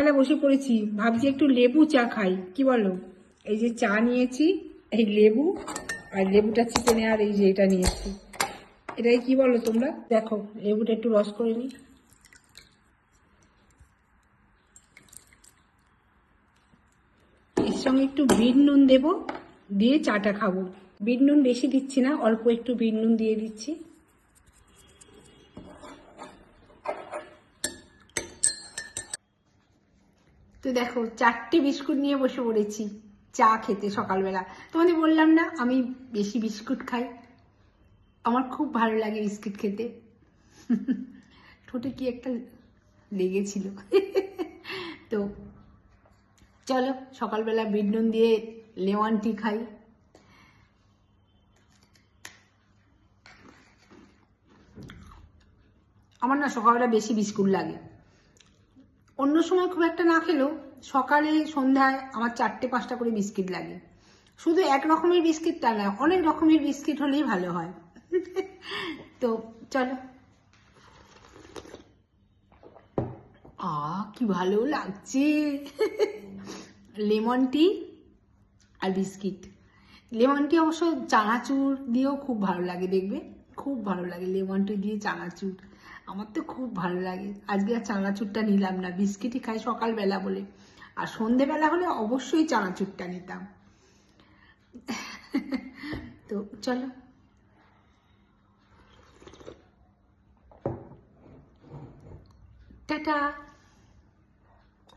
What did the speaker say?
সকালে বসে পড়েছি, ভাবছি একটু লেবু চা খাই, কি বলো? এই যে চা নিয়েছি, এই লেবু, আর লেবুটা চিপে নেওয়ার এই যে এটা নিয়েছি, এটাই কি বলো তোমরা? দেখো লেবুটা একটু রস করে নিই, এর সঙ্গে একটু বিট নুন দেবো, দিয়ে চাটা খাবো। বিট নুন বেশি দিচ্ছি না, অল্প একটু বিট নুন দিয়ে দিচ্ছি। তো দেখো 4টে বিস্কুট নিয়ে বসে পড়েছি চা খেতে সকালবেলা। তোমাদের বললাম না আমি বেশি বিস্কুট খাই, আমার খুব ভালো লাগে বিস্কুট খেতে। ঠোঁটে কি একটা লেগেছিল। তো চলো সকালবেলা বিট নুন দিয়ে লেমন টি খাই। আমার না সকালবেলা বেশি বিস্কুট লাগে, অন্য সময় খুব একটা না খেলেও সকালে সন্ধ্যায় আমার 4টে 5টা করে বিস্কিট লাগে। শুধু এক রকমের বিস্কিটটা না, অনেক রকমের বিস্কিট হলেই ভালো হয়। তো চলো, কি ভালো লাগছে। লেমন টি আর বিস্কিট। লেমন টি অবশ্য চানাচুর দিয়েও খুব ভালো লাগে, দেখবে খুব ভালো লাগে লেমন টি দিয়ে চানাচুর, আমার তো খুব ভালো লাগে। আজকে আর চানাচুরটা নিলাম না, বিস্কিটই খাই সকালবেলা বলে, আর সন্ধেবেলা হলে অবশ্যই চানাচুরটা নিতাম। তো চলো, টাটা।